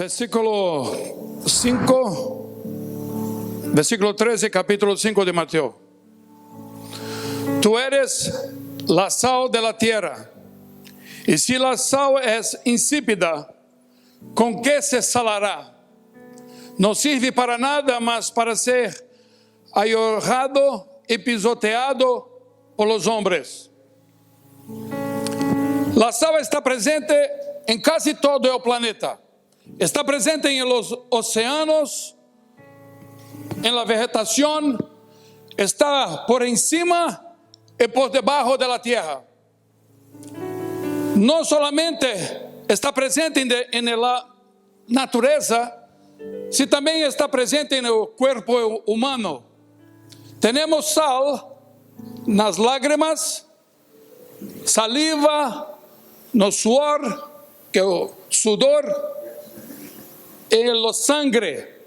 versículo 5, versículo 13, capítulo 5 de Mateo. Tú eres la sal de la tierra, y si la sal es insípida, ¿con qué se salará? No sirve para nada más para ser ahorrado y pisoteado por los hombres. La sal está presente en casi todo el planeta. Está presente en los océanos, en la vegetación, está por encima y por debajo de la tierra. No solamente está presente en la naturaleza, sino también está presente en el cuerpo humano. Tenemos sal nas lágrimas, saliva, no suor, que es el sudor, en la sangre.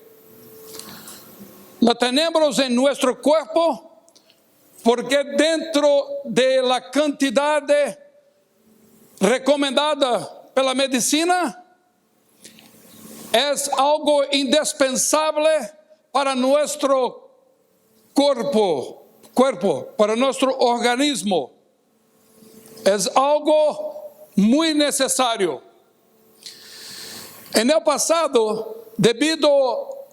La tenemos en nuestro cuerpo porque dentro de la cantidad recomendada por la medicina es algo indispensable para nuestro cuerpo, para nuestro organismo. Es algo muy necesario. En el pasado, debido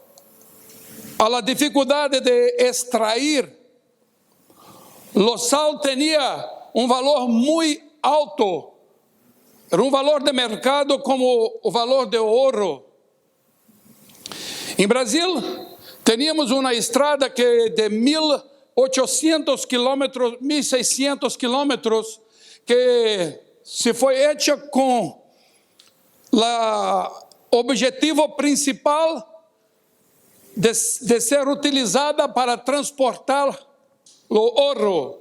a la dificultad de extraer, la sal tenía un valor muy alto. Era un valor de mercado como el valor de oro. En Brasil, teníamos una estrada que de 1.800 kilómetros, 1.600 kilómetros, que se fue hecha con o objetivo principal de ser utilizada para transportar o ouro,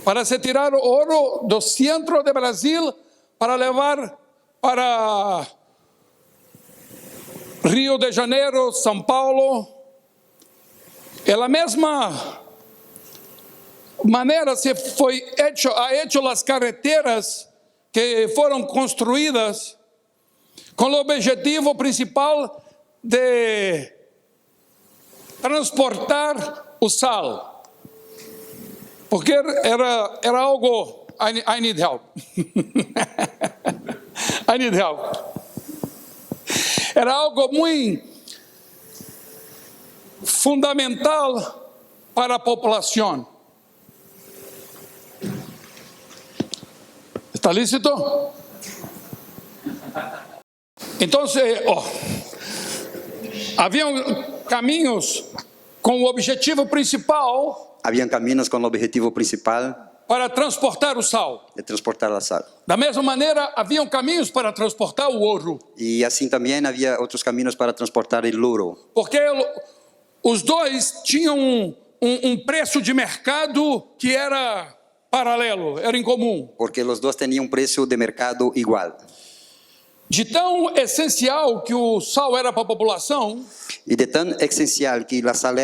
para se tirar o ouro do centro de Brasil para levar para Rio de Janeiro, São Paulo. De la mesma maneira se ha hecho las carreteras que foram construídas com o objetivo principal de transportar o sal. Porque era algo, I need help. I need help. Era algo muito fundamental para a população. ¿Está lícito? Entonces, había caminhos com o objetivo principal. Habían caminos con el objetivo principal para transportar o sal. de transportar la sal. Da mesma maneira, haviam caminhos para transportar o ouro. Y así también había otros caminos para transportar el oro. Porque os dois tinham preço de mercado que era paralelo, era incomum. Porque los dos tenían un precio de mercado igual. De tão essencial que o sal era para a população, Y de tan esencial que la sal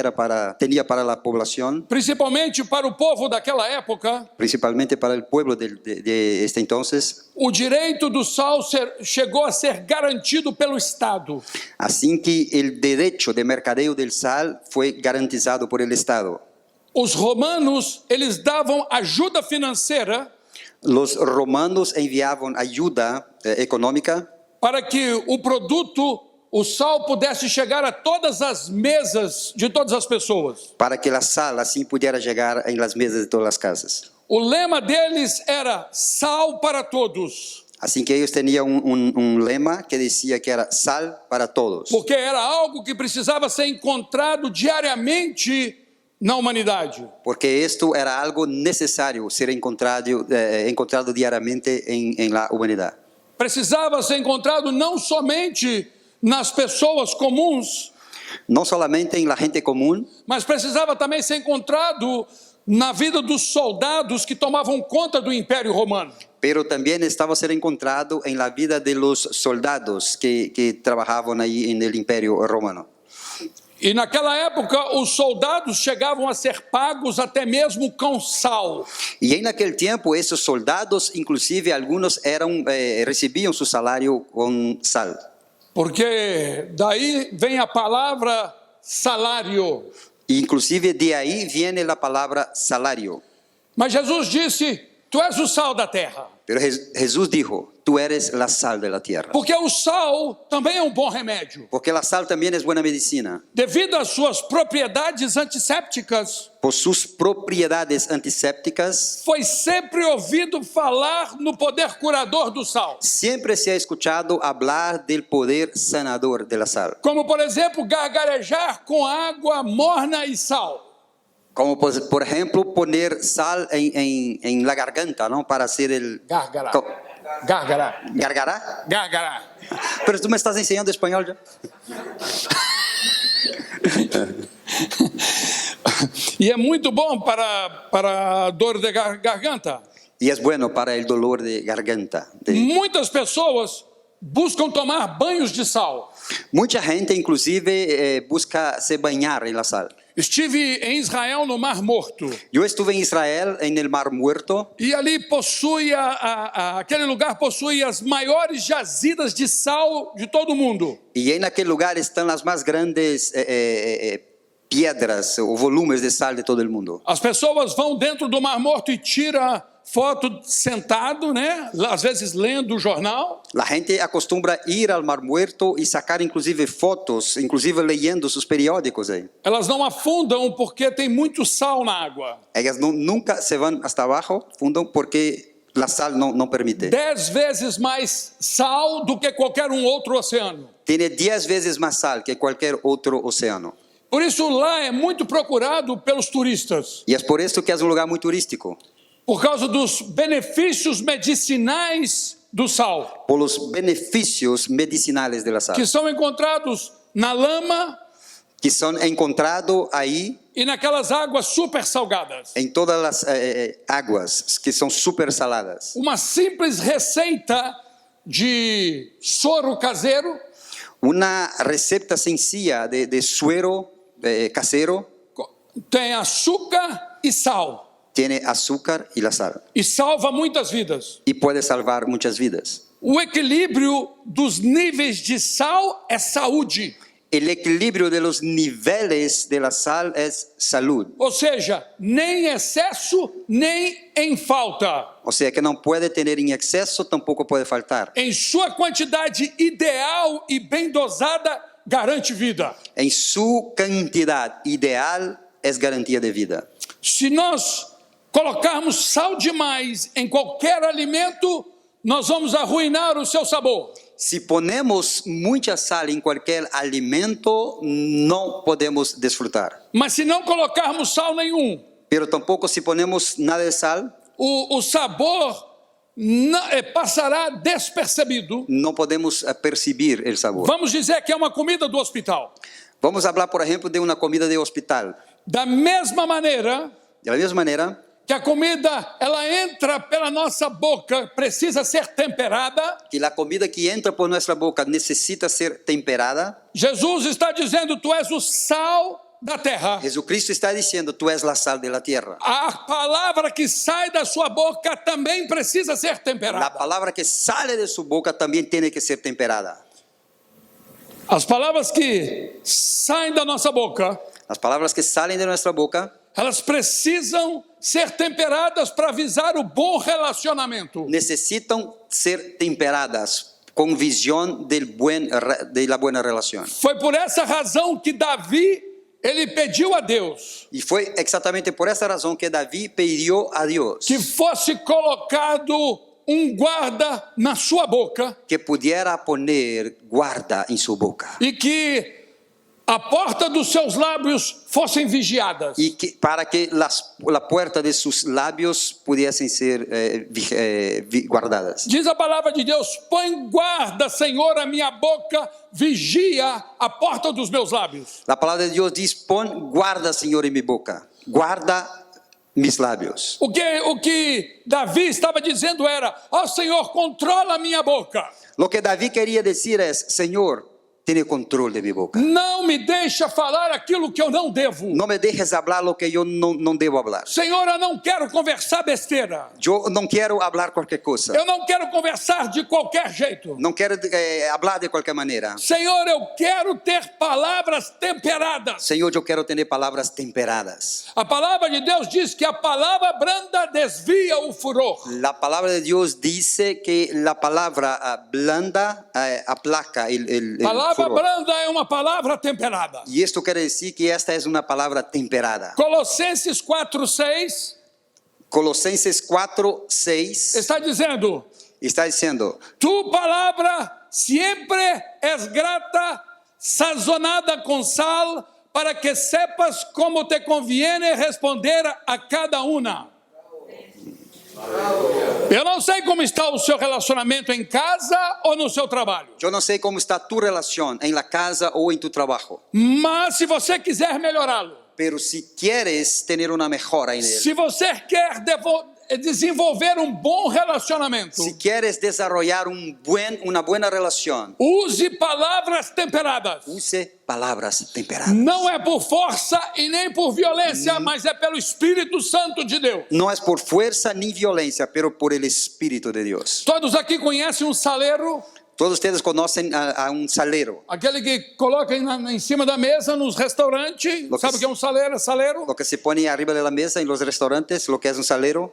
tenía para la población, principalmente para o povo daquela época, principalmente para el pueblo de este entonces, o direito do sal chegou a ser garantido pelo Estado. así que el derecho de mercadeo del sal fue garantizado por el Estado. Os romanos, eles davam ajuda financeira. Los romanos enviaban ayuda económica para que o produto, o sal, pudesse chegar a todas as mesas de todas as pessoas. para que la sal así pudiera llegar en las mesas de todas las casas. O lema deles era sal para todos. Así que ellos tenían un lema que decía que era sal para todos. Porque era algo que precisava ser encontrado diariamente na humanidade. Porque esto era algo necesario ser encontrado diariamente en la humanidad. Precisava ser encontrado não somente nas pessoas comuns, No solamente en la gente común, mas precisava também ser encontrado na vida dos soldados que tomavam conta do Império Romano. pero también estaba a ser encontrado en la vida de los soldados que trabajaban ahí en el Imperio Romano. E naquela época, os soldados chegavam a ser pagos até mesmo com sal. Y en aquel tiempo, esos soldados, inclusive algunos recibían su salario con sal. Porque daí vem a palavra salário. Inclusive de ahí viene la palabra salario. Mas Jesus disse: tu és o sal da terra. Pero Jesús dijo, tú eres la sal de la tierra. Porque o sal também é um bom remédio. Porque la sal también es buena medicina. Devido às suas propriedades antissépticas, Por sus propiedades antisépticas, foi sempre ouvido falar no poder curador do sal. siempre se ha escuchado hablar del poder sanador de la sal. Como, por exemplo, gargarejar com água morna e sal. Como por ejemplo poner sal en la garganta, ¿no? Para hacer el... Gárgara. Co- Gárgara. ¿Gargará? Gárgara. Pero tú me estás enseñando español ya. E é muito bom para dor de garganta. Y es bueno para el dolor de garganta. Muitas pessoas buscam tomar banhos de sal. Mucha gente inclusive busca se bañar en la sal. Estive em Israel no Mar Morto. Yo estuve en Israel, en el Mar Muerto, E ali possui, aquele lugar possui as maiores jazidas de sal de todo o mundo. y en aquel lugar están las más grandes piedras o volúmenes de sal de todo el mundo. As pessoas vão dentro do Mar Morto e tiram foto sentado, né? Às vezes lendo o jornal. La gente acostumbra ir al Mar Muerto y sacar inclusive fotos, inclusive leyendo sus periódicos ahí. Elas não afundam porque tem muito sal na água. Ellas nunca se van hasta abajo, fundan, porque la sal no permite. 10 vezes mais sal do que qualquer outro oceano. Tiene 10 veces más sal que cualquier otro océano. Por isso lá é muito procurado pelos turistas. Y es por esto que es un lugar muy turístico, Por causa dos benefícios medicinais do sal, por los beneficios medicinales de la sal, que são encontrados na lama que son encontrados ahí e naquelas águas super salgadas. en todas las aguas que son súper saladas. Uma simples receita de soro caseiro Una receta sencilla de suero casero tem açúcar e sal. tiene azúcar y la sal E salva muitas vidas. y puede salvar muchas vidas. O equilíbrio dos níveis de sal é saúde. El equilibrio de los niveles de la sal es salud. Ou seja, nem excesso, nem em falta. O sea que no puede tener en exceso, tampoco puede faltar. Em sua quantidade ideal e bem dosada, garante vida. En su cantidad ideal es garantía de vida. Se nós colocarmos sal demais em qualquer alimento, nós vamos arruinar o seu sabor. Si ponemos mucha sal en cualquier alimento, no podemos disfrutar. Mas se não colocarmos sal nenhum, Pero tampoco si ponemos nada de sal, o sabor passará despercebido. no podemos percibir el sabor. Vamos dizer que é uma comida do hospital. Vamos a hablar, por ejemplo, de una comida de hospital. Da mesma maneira De la misma manera que a comida ela entra pela nossa boca, precisa ser temperada. que la comida que entra por nuestra boca necesita ser temperada, Jesus está dizendo: tu és o sal da terra. Jesucristo está diciendo, tú eres la sal de la tierra. A palavra que sai da sua boca também precisa ser La temperada. palabra que sale de su boca también tiene que ser temperada. As palavras que saem da nossa boca, Las palabras que salen de nuestra boca elas precisam ser temperadas para avisar o bom relacionamento. necesitan ser temperadas con visión de la buena relación. Foi por essa razão que Davi, ele pediu a Deus Y fue exactamente por esa razón que David pidió a Dios que fosse colocado guarda na sua boca que pudiera poner guarda en su boca e que a porta dos seus lábios fossem vigiadas. y para que la puerta de sus labios pudiesen ser guardadas. Diz a palavra de Deus: põe guarda, Senhor, a minha boca, vigia a porta dos meus lábios. La palabra de Dios dice, pon guarda, Señor, en mi boca, guarda mis labios. O que Davi estava dizendo era: ó Senhor, controla a minha boca. Lo que David quería decir es, Señor, tiene control de mi boca. Não me deixa falar aquilo que eu não devo. No me dejes hablar lo que yo no debo hablar. Senhor, eu não quero conversar besteira. Yo no quiero hablar cualquier cosa. Eu não quero conversar de qualquer jeito. No quiero hablar de cualquier manera. Senhor, eu quero ter palavras temperadas. Señor, yo quiero tener palabras temperadas. A palavra de Deus diz que a palavra branda desvia o furor. La palabra de Dios dice que la palabra blanda aplaca el Palavra furor. branda é uma palavra temperada. Y esto quiere decir que esta es una palabra temperada. Colossenses 4:6 Colosenses 4:6 está dizendo: está diciendo: tu palavra siempre es grata, sazonada com sal, para que sepas como te conviene responder a cada uma. Eu não sei como está o seu relacionamento em casa ou no seu trabalho. yo no sé cómo está tu relación en la casa o en tu trabajo, Mas se você quiser melhorá-lo, pero si quieres tener una mejora en él, se você quer desenvolver um bom relacionamento, si quieres desarrollar una buena relación, use palavras temperadas. use palabras temperadas. Não é por força e nem por violência, mas é pelo Espírito Santo de Deus. No es por fuerza ni violencia, pero por el Espíritu de Dios. Todos aqui conhecem um saleiro, Todos ustedes conocen a un salero, aquele que coloca em cima da mesa nos restaurantes. Sabe o que é um saleiro? Saleiro? lo que se pone arriba de la mesa en los restaurantes, lo que es un salero.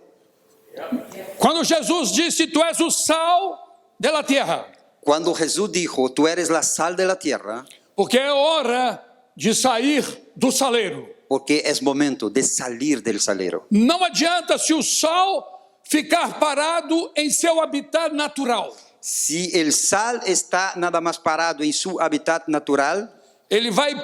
Quando Jesus disse: tu és o sal da terra, Cuando Jesús dijo, tú eres la sal de la tierra, porque é hora de sair do saleiro. porque es momento de salir del salero. Não adianta se o sal ficar parado em seu habitat natural. Si el sal está nada más parado en su hábitat natural, Ele vai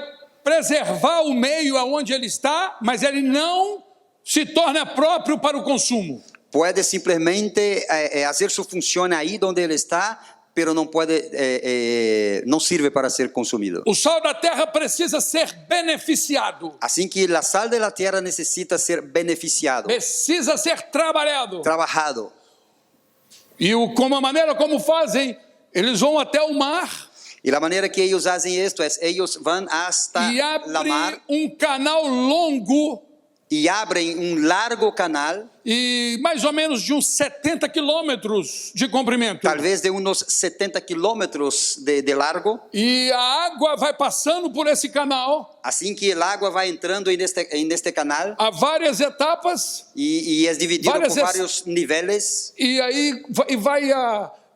preservar o meio aonde ele está, mas ele não se torna próprio para o consumo. puede simplemente hacer su función ahí donde él está, pero no puede, no sirve para ser consumido. O sal da terra precisa ser beneficiado, Así que la sal de la tierra necesita ser beneficiado, precisa ser trabalhado. trabajado. E como a maneira como fazem, eles vão até o mar Y la manera que ellos hacen esto es, ellos van hasta e la mar abrem um canal longo y abren un largo canal, e mais ou menos de uns 70 quilômetros de comprimento. tal vez de unos 70 kilómetros de largo. E a água vai passando por esse canal Así que el agua va entrando en este canal a várias etapas y es dividido Varias por varios niveles. e aí vai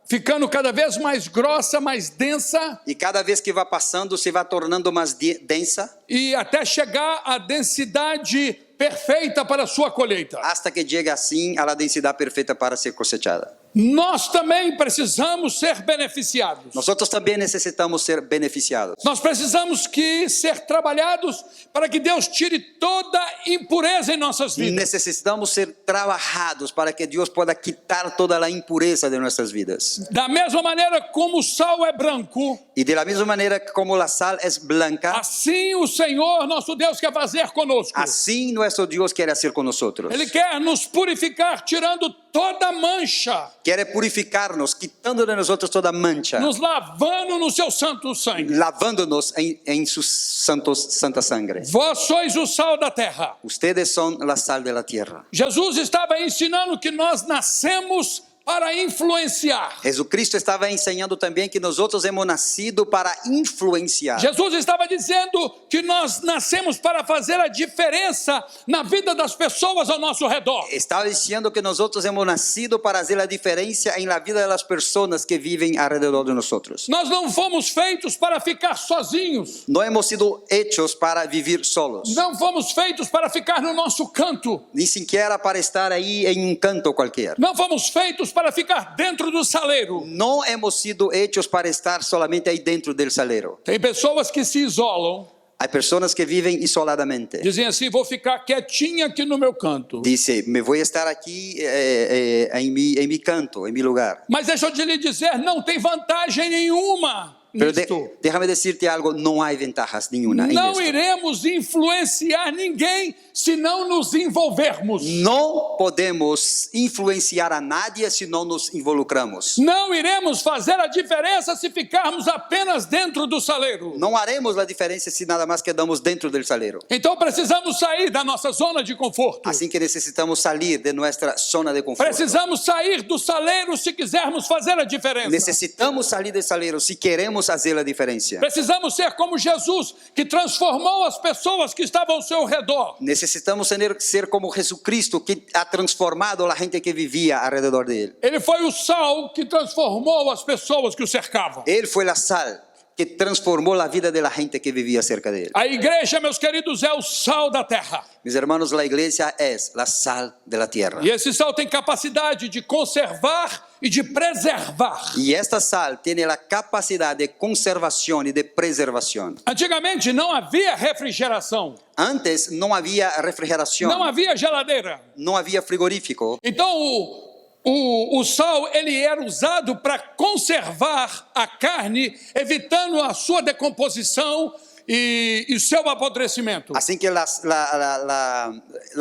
ficando cada vez mais grossa, mais densa Y cada vez que va pasando se va tornando más densa e até chegar à densidade perfeita para a sua colheita. hasta que llega así a la densidad perfecta para ser cosechada. Nós também precisamos ser beneficiados. Nosotros también necesitamos ser beneficiados. Nós precisamos ser trabalhados para que Deus tire toda impureza em nossas vidas. Necesitamos ser trabajados para que Dios pueda quitar toda la impureza de nuestras vidas. Da mesma maneira como o sal é branco, Y de la misma manera como la sal es blanca, assim o Senhor, nosso Deus, quer fazer conosco. así nuestro Dios quiere hacer con nosotros. Ele quer nos purificar, tirando toda mancha, Quiere purificarnos, quitando de nosotros toda mancha, nos lavando no seu santo sangue. lavándonos en su santa sangre. Vós sois o sal da terra. Ustedes son la sal de la tierra. Jesus estava ensinando que nós nascemos para influenciar. Jesucristo estaba enseñando también que nosotros hemos nacido para influenciar. Jesus estava dizendo que nós nascemos para fazer a diferença na vida das pessoas ao nosso redor. Estaba diciendo que nosotros hemos nacido para hacer la diferencia en la vida de las personas que viven alrededor de nosotros. Nós não fomos feitos para ficar sozinhos. No hemos sido hechos para vivir solos, Não fomos feitos para ficar no nosso canto. ni siquiera para estar ahí en un canto cualquiera. Não fomos feitos para ficar dentro do saleiro. No hemos sido hechos para estar solamente ahí dentro del salero. Tem pessoas que se isolam, Hay personas que viven isoladamente. dizem assim: vou ficar quietinha aqui no meu canto. Dice, me voy a estar aquí en mi canto, en mi lugar. Mas deixa eu te lhe dizer, não tem vantagem nenhuma Pero nisto. déjame decirte algo, no hay ventajas ninguna en Não esto. iremos influenciar ninguém se não nos envolvermos. No podemos influenciar a nadie si no nos involucramos. Não iremos fazer a diferença se ficarmos apenas dentro do saleiro. No haremos la diferencia si nada más quedamos dentro del salero. Então precisamos sair da nossa zona de conforto. Así que necesitamos salir de nuestra zona de confort. Precisamos sair do saleiro se quisermos fazer a diferença. Necesitamos salir del salero si queremos hacer la diferencia. Precisamos ser como Jesus, que transformou as pessoas que estavam ao seu redor. Necesitamos ser como Jesucristo, que ha transformado a la gente que vivía alrededor de él. Ele foi o sal que transformou as pessoas que o cercavam. Él fue la sal que transformó la vida de la gente que vivía cerca de él. A igreja, meus queridos, é o sal da terra. Mis hermanos, la iglesia es la sal de la tierra. E esse sal tem capacidade de conservar e de preservar. Y esta sal tiene la capacidad de conservación y de preservación. Antigamente não havia refrigeração, Antes no había refrigeración, não havia geladeira. no había frigorífico. Então o sal ele era usado para conservar a carne, evitando a sua decomposição e o seu apodrecimento. Así que la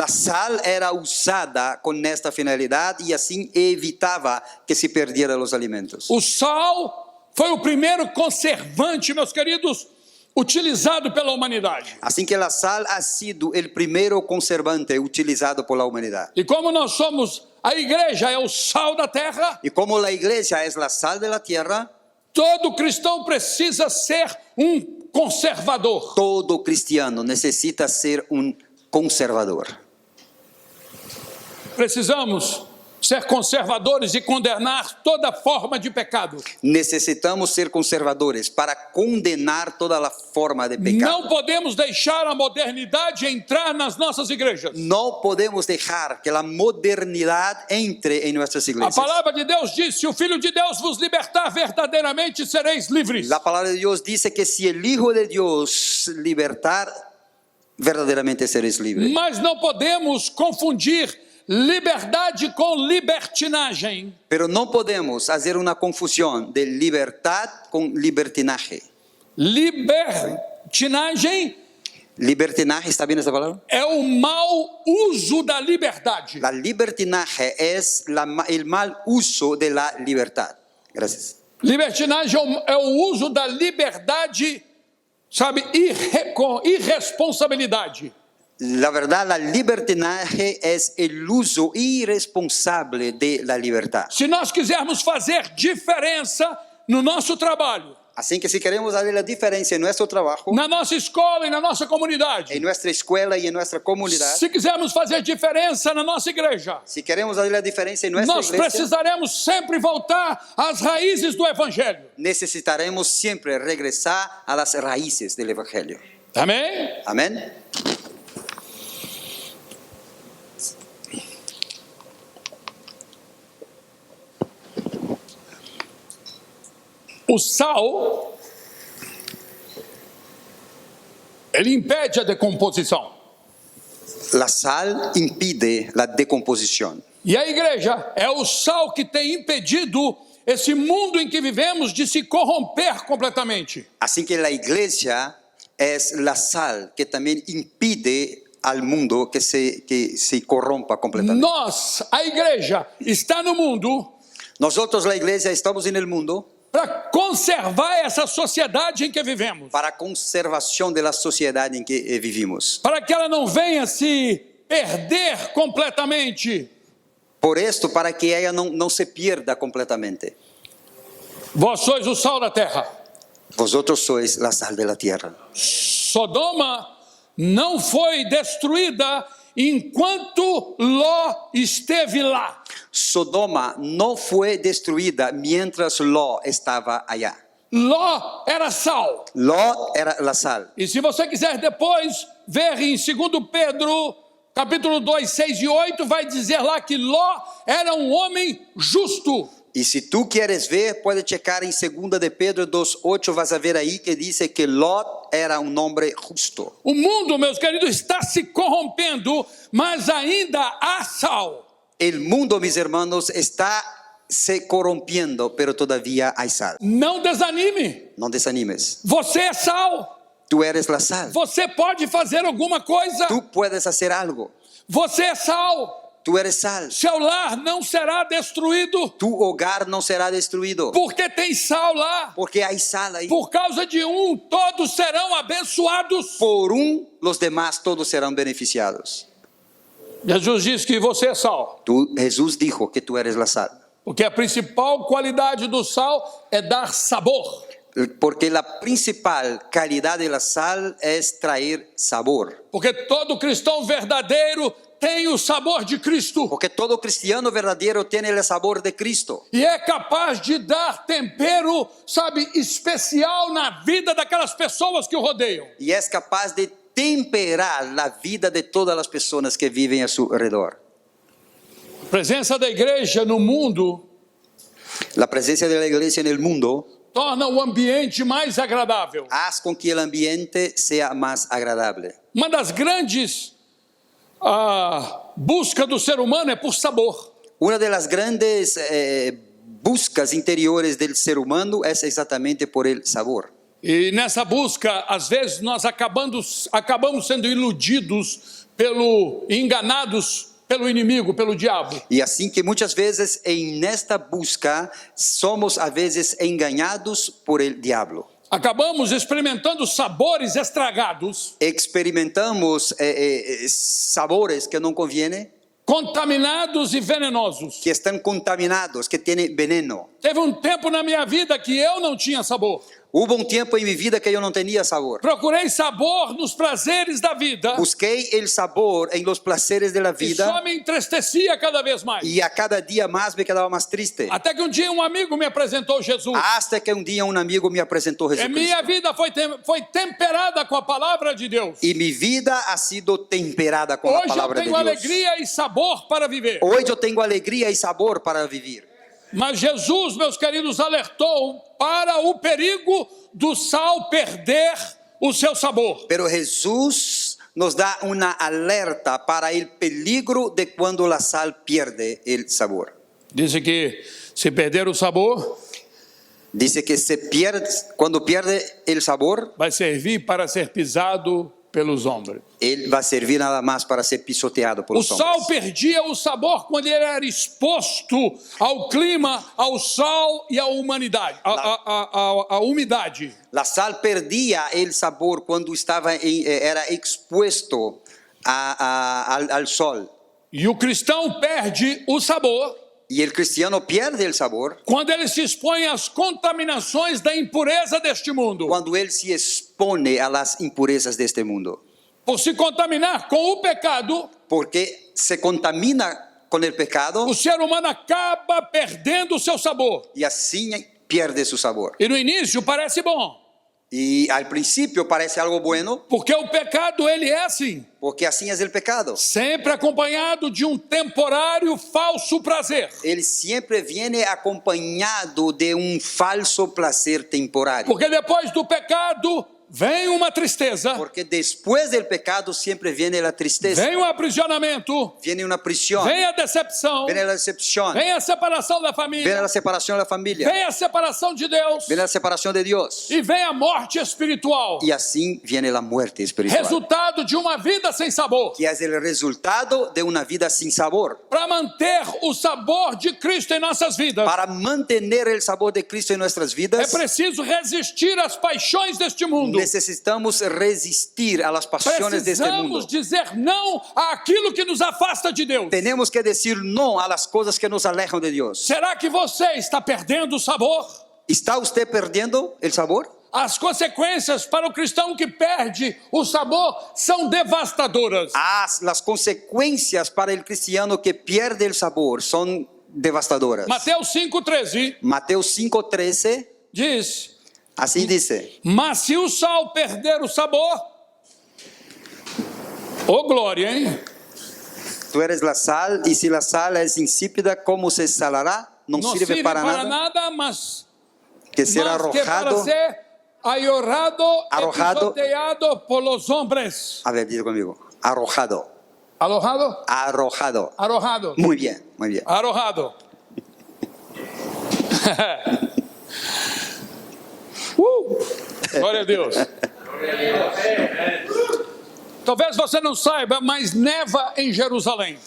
sal era usada con esta finalidad y así evitaba que se perdieran los alimentos. O sal foi o primeiro conservante, meus queridos, utilizado pela humanidade. Así que la sal ha sido el primero conservante utilizado por la humanidad. E como nós somos, a igreja é o sal da terra, Y como la iglesia es la sal de la tierra, todo cristão precisa ser conservador. todo cristiano necesita ser un conservador. Precisamos ser conservadores e condenar toda forma de pecado. Necesitamos ser conservadores para condenar toda la forma de pecado. Não podemos deixar a modernidade entrar nas nossas igrejas. No podemos dejar que la modernidad entre en nuestras A iglesias. palavra de Deus diz: se o Filho de Deus vos libertar, verdadeiramente sereis livres. La palabra de Dios dice que si el Hijo de Dios libertar, verdaderamente seréis libres. Mas não podemos confundir liberdade com libertinagem. Pero no podemos hacer una confusión de libertad con libertinaje. Libertinagem ¿Libertinaje está bien esa palabra? é o mau uso da liberdade. La libertinaje es el mal uso de la libertad. Gracias. Libertinagem é o uso da liberdade, sabe, com irresponsabilidade. La verdad, la libertinaje es el uso irresponsable de la libertad. Se nós quisermos fazer diferença no nosso trabalho, Así que si queremos hacer la diferencia en nuestro trabajo, na nossa escola e na nossa comunidade, en nuestra escuela y en nuestra comunidad, se quisermos fazer diferença na nossa igreja, si queremos hacer la diferencia en nuestra nós iglesia, precisaremos sempre voltar às raízes do Evangelho. necesitaremos siempre regresar a las raíces del Evangelio. Amém? Amén. O sal, ele impede a decomposição. La sal impide la decomposición. E a igreja é o sal que tem impedido esse mundo em que vivemos de se corromper completamente. Así que la iglesia es la sal que también impide al mundo que se corrompa completamente. Nós, a igreja, está no mundo Nosotros, la iglesia, estamos en el mundo para conservar essa sociedade em que vivemos, para conservación de la sociedad en que vivimos. para que ela não venha se perder completamente. Por esto, para que ella no se pierda completamente. Vós sois o sal da terra. Vosotros sois la sal de la tierra. Sodoma não foi destruída enquanto Ló esteve lá. Sodoma no fue destruida mientras Lot estaba allá. Ló era sal. Lot era la sal. E se você quiser depois ver em 2 Pedro, capítulo 2, 6 e 8, vai dizer lá que Ló era um homem justo. Y si tú quieres ver, puedes checar en 2 de Pedro 2:8, vas a ver ahí que dice que Lot era un hombre justo. O mundo, meus queridos, está se corrompendo, mas ainda há sal. El mundo, mis hermanos, está se corrompiendo, pero todavía hay sal. Não desanime. No desanimes. Você é sal. Tú eres la sal. Você pode fazer alguma coisa. Tú puedes hacer algo. Você é sal. Tú eres sal. Seu lar não será destruído. Tu hogar no será destruido. Porque tem sal lá. Porque hay sal ahí. Por causa de todos serão abençoados. Por los demás todos serán beneficiados. Jesus diz que você é sal. Jesús dijo que tú eres la sal. Porque a principal qualidade do sal é dar sabor. Porque la principal calidad de la sal es traer sabor. Porque todo cristão verdadeiro tem o sabor de Cristo. Porque todo cristiano verdadero tiene el sabor de Cristo. E é capaz de dar tempero, sabe, especial na vida daquelas pessoas que o rodeiam. Y es capaz de temperar la vida de todas las personas que viven a su alrededor. A presença da igreja no mundo La presencia de la iglesia en el mundo torna o ambiente mais agradável. haz con que el ambiente sea más agradable. Uma das grandes buscas do ser humano é por sabor. Una de las grandes buscas interiores del ser humano es exactamente por el sabor. E nessa busca, às vezes, nós acabamos sendo iludidos enganados pelo inimigo, pelo diabo. Y así que muchas veces en esta busca somos a veces engañados por el diablo. Acabamos experimentando sabores estragados, Experimentamos sabores que no convienen, contaminados e venenosos. que están contaminados, que tienen veneno. Teve tempo na minha vida que eu não tinha sabor. Hubo tiempo en mi vida que yo no tenía sabor. Procurei sabor nos prazeres da vida. Busqué el sabor en los placeres de la E só vida me entristecia cada vez mais. y a cada día más me quedaba más triste. Até que dia um amigo me apresentou Jesus. Hasta que un día un amigo me presentó E minha Jesucristo. vida foi temperada com a palavra de Deus. Y mi vida ha sido temperada con la Hoje eu palabra de tenho Dios. alegria e sabor para viver. Hoy yo tengo alegría y sabor para vivir. Mas Jesus, meus queridos, alertou para o perigo do sal perder o seu sabor. Pero Jesús nos da una alerta para el peligro de cuando la sal pierde el sabor. Diz que se perder o sabor, Dice que cuando pierde el sabor, vai servir para ser pisado pelos homens. él va a servir nada más para ser pisoteado por O los sal hombres. perdia o sabor quando ele era exposto ao clima, ao sol e à humanidade, à umidade. La sal perdía el sabor cuando era expuesto al sol. E o cristão perde o sabor Y el cristiano pierde el sabor quando ele se expõe às contaminações da impureza deste mundo. cuando él se expone a las impurezas de este mundo. Por se contaminar com o pecado, Porque se contamina con el pecado o ser humano acaba perdendo o seu sabor. y así pierde su sabor. E no início parece bom, Y al principio parece algo bueno, porque o pecado ele é assim, porque así es el pecado. sempre acompanhado de temporário falso prazer. Él siempre viene acompañado de un falso placer temporario. Porque depois do pecado vem uma tristeza, Porque después del pecado siempre viene la tristeza, vem aprisionamento, viene una prisión, vem a decepção, viene la decepción, vem a separação da viene família, la separación de la familia, vem a separação de Deus viene la separação de Dios. e vem a morte espiritual. Y así viene la muerte espiritual, Resultado de uma vida sem sabor. que es el resultado de una vida sin sabor. Para manter o sabor de Cristo em nossas vidas, Para mantener el sabor de Cristo en nuestras é vidas, preciso resistir às paixões deste mundo. necesitamos resistir a las pasiones de este mundo. Precisamos dizer não àquilo que nos afasta de Deus. Tenemos que decir no a las cosas que nos alejan de Dios. Será que você está perdendo o sabor? ¿Está usted perdiendo el sabor? As consequências para o cristão que perde o sabor são devastadoras. Las consecuencias para el cristiano que pierde el sabor son devastadoras. Mateus 5,13 Mateo 5:13, diz: así dice: mas se o sal perder o sabor, ô glória, hein? tú eres la sal, y si la sal es insípida, ¿cómo se salará? No Não sirve para nada, nada, mas que será que para arrojado. ser Arrojado. pisoteado por los hombres. A ver, diga conmigo: arrojado. Arrojado? Arrojado. Arrojado. Muy bien, muy bien. Arrojado. Glória a Deus. Talvez você não saiba, mas neva em Jerusalém.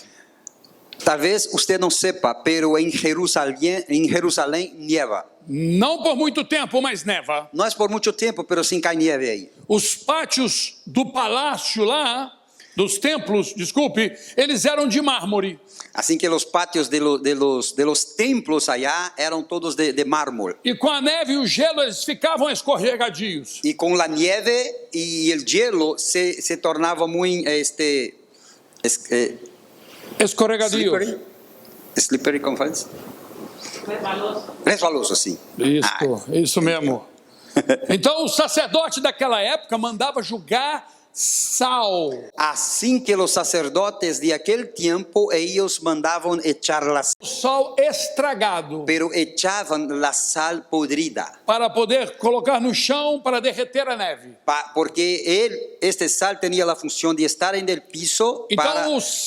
Talvez você não sepa, pero em Jerusalém nieva. Não por muito tempo, mas neva. Não é por muito tempo, pero sim cai neve aí. Os pátios do palácio lá, dos templos, desculpe, eles eram de mármore. Assim que os pátios de los templos allá eram todos de mármore. E com a neve e o gelo eles ficavam escorregadios. E com a neve e o gelo se tornava muito Escorregadios. Slippery, como faz? Resvaloso, sim. Isso mesmo. Então o sacerdote daquela época mandava julgar sal. Assim que os sacerdotes de aquele tempo, eles mandavam echar la sal. Sal estragado. Pero echavam la sal podrida. Para poder colocar no chão para derreter a neve. Porque este sal tinha a função de estar em el piso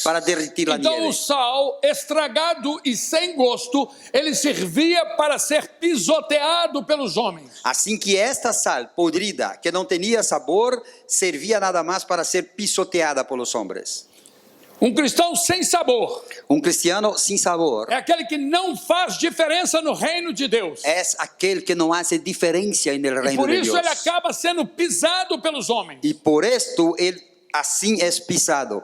para derretir a neve. Então o sal estragado e sem gosto, ele servia para ser pisoteado pelos homens. Assim que esta sal podrida, que não tinha sabor, servia nada mais para ser pisoteada pelos homens. Um cristão sem sabor. Um cristiano sem sabor. É aquele que não faz diferença no reino de Deus. É aquele que não faz diferença no reino de Deus. Por isso ele acaba sendo pisado pelos homens. E por isto ele assim é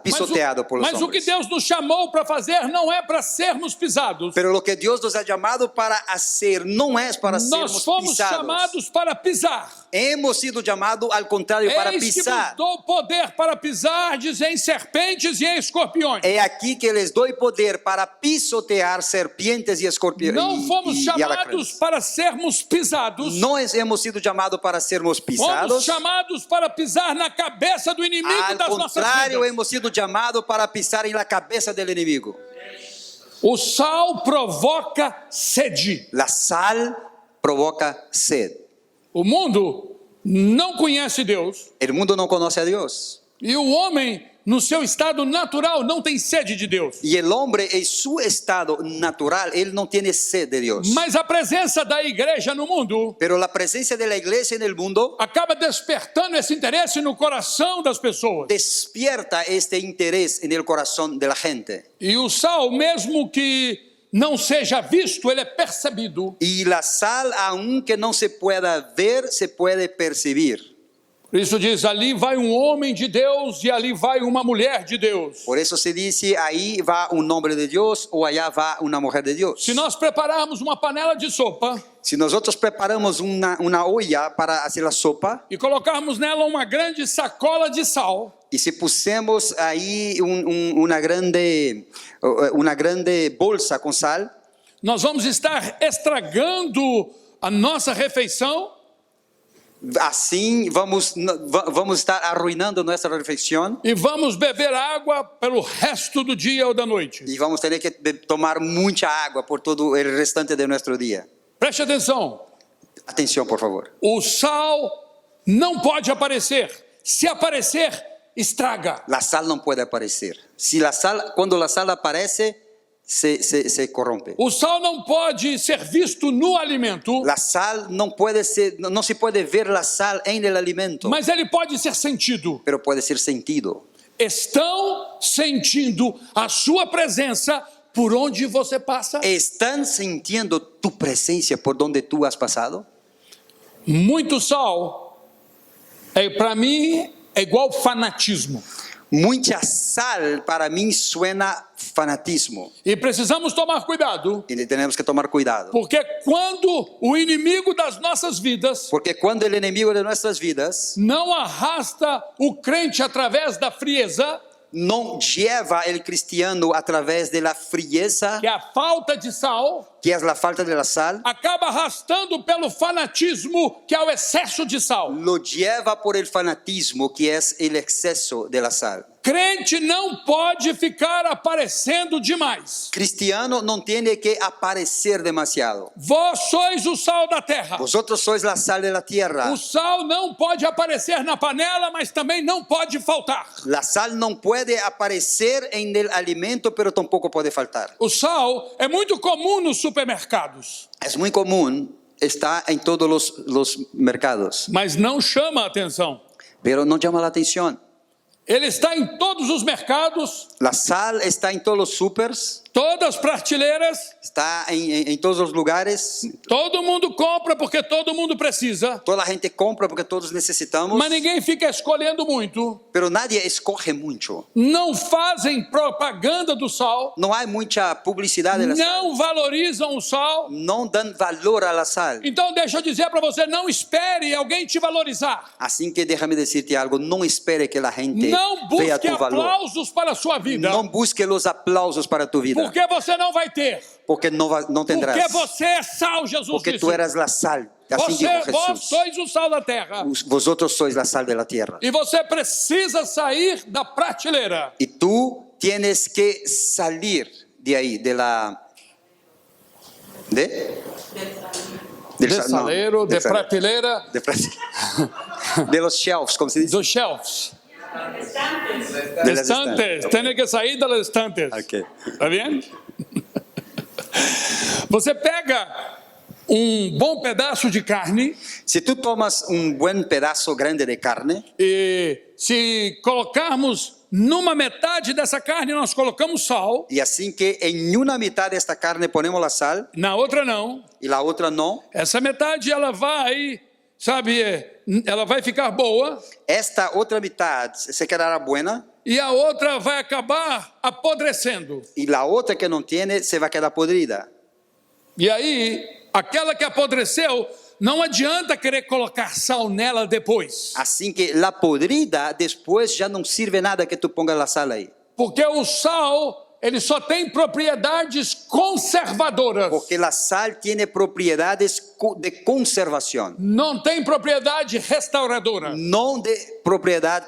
pisoteado pelos homens. Mas o que Deus nos chamou para fazer não é para sermos pisados. Pero lo que Deus nos ha chamado para fazer não é para sermos pisados. Nós fomos chamados para pisar. Hemos sido chamados ao contrário para pisar. Que dou poder para pisar, diz, em serpentes e em escorpiões. É aqui que lhes dou poder para pisotear serpentes e escorpiões. Não fomos chamados para sermos pisados. Nós hemos sido chamados para sermos pisados. Fomos chamados para pisar na cabeça do inimigo das nossas vidas. Ao contrário, hemos sido chamados para pisar em la cabeça do inimigo. O sal provoca sede. La sal provoca sede. O mundo não conhece Deus. O mundo não conhece a Deus. E o homem, no seu estado natural, não tem sede de Deus. E o homem, em seu estado natural, ele não tem sede de Deus. Mas a presença da igreja no mundo, pero a presença da igreja no mundo, acaba despertando esse interesse no coração das pessoas. Despierta este interesse no coração da gente. E o sal, mesmo que não seja visto, ele é percebido. E a sal, aunque não se pueda ver, se pode perceber. Por isso diz, ali vai um homem de Deus e ali vai uma mulher de Deus. Por isso se diz, aí vai um homem de Deus ou allá vai uma mulher de Deus. Se nós prepararmos uma panela de sopa, se nós preparamos uma olla para fazer a sopa e colocarmos nela uma grande sacola de sal, e se pusermos aí uma grande bolsa com sal, nós vamos estar estragando a nossa refeição. Assim vamos estar arruinando nossa refeição. E vamos beber água pelo resto do dia ou da noite. E vamos ter que tomar muita água por todo o restante de nosso dia. Preste atenção. Atenção, por favor. O sal não pode aparecer. Se aparecer, estraga. A sal não pode aparecer. Quando a sal aparece, se corrompe. O sal não pode ser visto no alimento. A sal não se pode ver a sal em el alimento. Mas ele pode ser sentido. Pero pode ser sentido. Estão sentindo a sua presença por onde você passa? Estão sentindo tu presença por onde tu has passado? Muito sal, para mim, é igual fanatismo. Muita sal para mim suena fanatismo. E precisamos tomar cuidado. E temos que tomar cuidado. Porque quando o inimigo das nossas vidas, porque quando o inimigo de nossas vidas não arrasta o crente através da frieza, não leva o cristiano através da frieza, que é a falta de sal, que é a falta de sal, acaba arrastando pelo fanatismo, que é o excesso de sal. Lo lleva por el fanatismo, que é o excesso de la sal. Crente não pode ficar aparecendo demais. Cristiano não tem que aparecer demasiado. Vós sois o sal da terra. Vosotros sois la sal de la tierra. O sal não pode aparecer na panela, mas também não pode faltar. La sal não pode aparecer em el alimento, pero tampouco pode faltar. O sal é muito comum nos supermercados, Es muy común, está en todos los mercados, mas não chama a atenção. pero no llama la atención. Ele está em todos os mercados, La sal está en todos los supers, todas as prateleiras, está en todos los lugares, todo mundo compra porque todo mundo precisa, toda la gente compra porque todos necesitamos, mas ninguém fica escolhendo muito. pero nadie escoge mucho. Não fazem propaganda do sal, No hay mucha publicidad de la sal, não valorizam o sal. no dan valor a la sal. Então deixa eu dizer para você, não espere alguém te valorizar. Así que déjame decirte algo, no espere que la gente Não vea busque tu valor. aplausos para a sua vida, No busque los aplausos para tu vida, porque você não vai ter. porque no tendrás. Porque você é sal, Jesus Porque disse. tú eras la sal, así dijo Vós Jesús. sois o sal da terra. Vosotros sois la sal de la tierra. E você precisa sair da prateleira. Y tú tienes que salir de ahí, de la... ¿De? Del De sa- no, saleiro, del de sal- prateleira, de de los shelves, como se dice. dos shelves. De las Estantes. Tem que sair das estantes. Ok. Tá vendo? Você pega bom pedaço de carne Si tú tomas un buen pedazo grande de carne, e se colocarmos numa metade dessa carne, nós colocamos sal, y así que en una mitad de esta carne ponemos la sal na outra não. y la otra no, Essa metade ela vai, sabe, ela vai ficar boa esta otra mitad se quedará buena e a outra vai acabar apodrecendo. y la otra que no tiene se va a quedar podrida. E aí, aquela que apodreceu, não adianta querer colocar sal nela depois, Así que la podrida después ya no sirve nada que tú pongas la sal ahí. porque o sal, ele só tem propriedades conservadoras, Porque la sal tiene propiedades de conservación, não tem propriedade restauradora. no de propiedad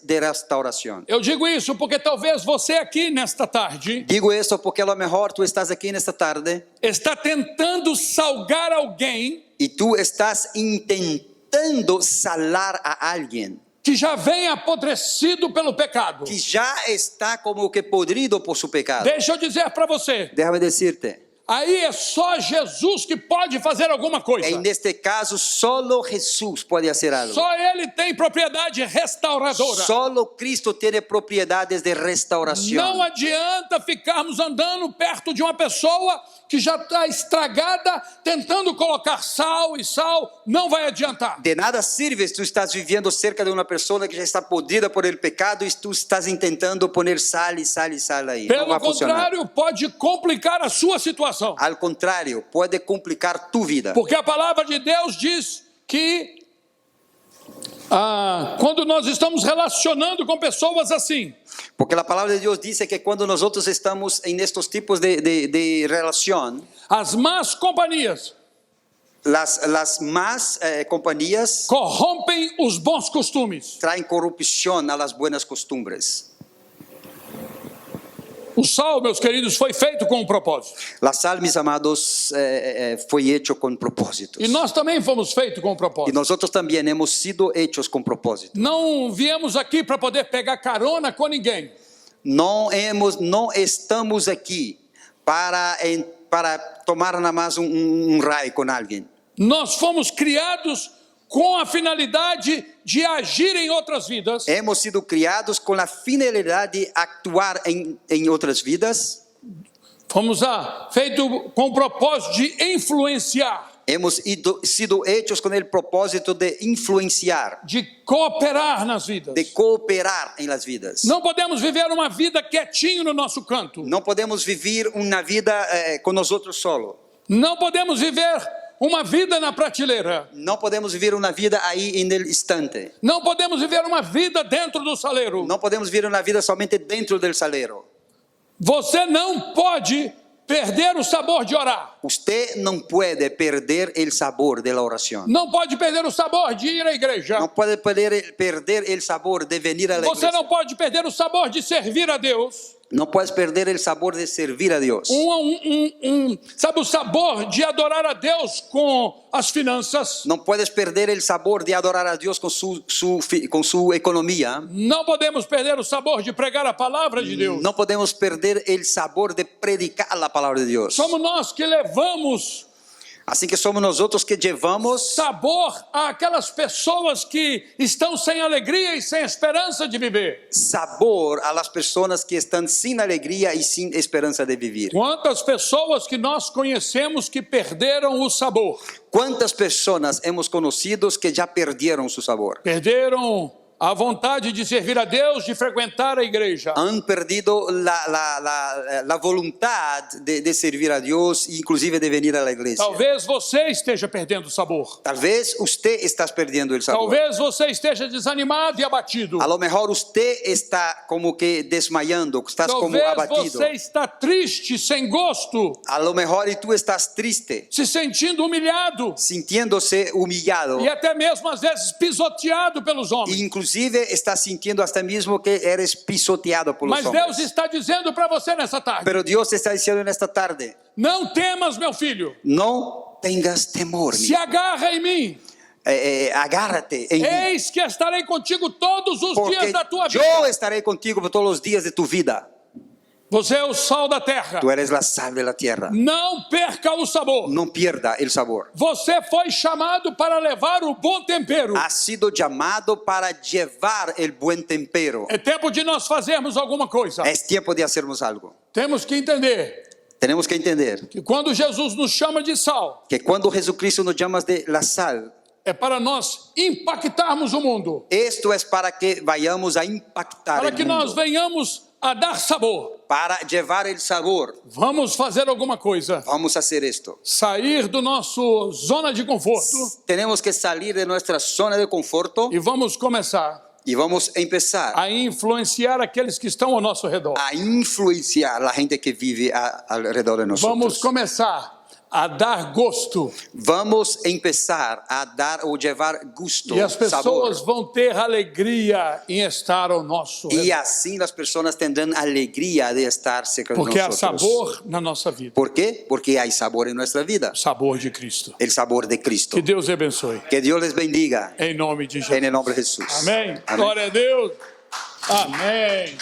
de restauración. Eu digo isso porque talvez você aqui nesta tarde Digo eso porque a lo mejor tú estás aquí en esta tarde está tentando salgar alguém y tú estás intentando salar a alguien que já vem apodrecido pelo pecado. que ya está como que podrido por su pecado. Deixa eu dizer para você, Déjame decirte, aí é só Jesus que pode fazer alguma coisa. en este caso solo Jesús puede hacer algo. Só Ele tem propriedade restauradora. Solo Cristo tiene propiedades de Não restauración. adianta ficarmos andando perto de uma pessoa que já está estragada, tentando colocar sal e sal, não vai adiantar. De nada sirve si tú estás viviendo cerca de una persona que ya está podrida por el pecado y tú estás intentando poner sal y sal y sal ahí. No va Pelo a funcionar. contrário, pode complicar a sua situação. Al contrario, puede complicar tu vida. Porque a palavra de Deus diz que quando nós estamos relacionando com pessoas assim, Porque la palabra de Dios dice que cuando nosotros estamos en estos tipos de relación, as más companhias las más compañías corrompem os bons costumes. traen corrupción a las buenas costumbres. O sal, meus queridos, foi feito com um propósito. La sal, mis amados, fue hecho con propósitos. E nós também fomos feitos com um Y propósito. nosotros también hemos sido hechos con propósito. Não viemos aqui para poder pegar carona com ninguém. No estamos aquí para tomar nada más un ride con alguien. Nós fomos criados com a finalidade de agir em outras vidas, Hemos sido criados con la finalidad de actuar en otras vidas. fomos feitos com o propósito de influenciar, Hemos sido hechos con el propósito de influenciar, de cooperar nas vidas. de cooperar en las vidas. Não podemos viver uma vida quietinho no nosso canto. No podemos vivir una vida con nosotros solo. Não podemos viver uma vida na prateleira. No podemos vivir una vida ahí en el instante. Não podemos viver uma vida dentro do saleiro. No podemos vivir una vida solamente dentro del salero. Você não pode perder o sabor de orar. Usted no puede perder el sabor de la oración. Não pode perder o sabor de ir à igreja. No puede perder el sabor de venir a la Você iglesia. não pode perder o sabor de servir a Deus. No puedes perder el sabor de servir a Dios. Sabe o sabor de adorar a Deus com as finanças? No puedes perder el sabor de adorar a Dios con su economía. Não podemos perder o sabor de pregar a palavra de Deus. No podemos perder el sabor de predicar la palabra de Dios. Somos nós que levamos Assim que somos nosotros que llevamos sabor àquelas pessoas que estão sem alegria e sem esperança de viver. sabor a las personas que están sin alegría y sin esperanza de vivir. Quantas pessoas que nós conhecemos que perderam o sabor? ¿Cuántas personas hemos conocido que ya perdieron su sabor? Perderam a vontade de servir a Deus, de frequentar a igreja. Han perdido la voluntad de servir a Dios, inclusive de venir a la iglesia. Talvez você esteja perdendo o sabor. Tal vez usted está perdiendo el sabor. Talvez você esteja desanimado e abatido. A lo mejor usted está como que desmayando, estás como Talvez abatido. você está triste, sem gosto, A lo mejor y tú estás triste, se sentindo humilhado sintiéndose humillado. e até mesmo às vezes pisoteado pelos homens. Inclusive estás sintiendo hasta mismo que eres pisoteado por los Mas Deus hombres. está dizendo para você nessa tarde: Pero Dios te está diciendo en esta tarde, não temas, meu filho, no tengas temor, se agarra em mim. agárrate en mí, Eis que estarei contigo todos os porque dias da tua vida. yo estaré contigo por todos los días de tu vida. Você é o sal da terra. Tú eres la sal de la tierra. Não perca o sabor. No pierda el sabor. Você foi chamado para levar o bom tempero. Has sido llamado para llevar el buen tempero. É tempo de nós fazermos alguma coisa. Es tiempo de hacernos algo. Temos que entender Tenemos que entender que quando Jesus nos chama de sal, que cuando Jesucristo nos llama de la sal, é para nós impactarmos o mundo, esto es para que vayamos a impactar para el que nós mundo, venhamos a dar sabor. para llevar el sabor. Vamos fazer alguma coisa. Vamos a hacer esto. Sair do nosso zona de conforto Tenemos que salir de nuestra zona de conforto e vamos começar y vamos a empezar a influenciar aqueles que estão ao nosso redor. a influenciar la gente que vive alrededor de Vamos nosotros. começar a dar gosto. Vamos a empezar a dar o llevar gusto, E as pessoas sabor. vão ter alegria em estar ao nosso Y redor. así las personas tendrán alegría de estar cerca de Porque há nosotros. sabor na nossa vida. ¿Por qué? Porque hay sabor en nuestra vida. Sabor de Cristo. El sabor de Cristo. Que Deus abençoe. Que Dios les bendiga Em nome de en Jesus. el nombre de Jesús. Amém. Amén. Glória a Deus. Amém.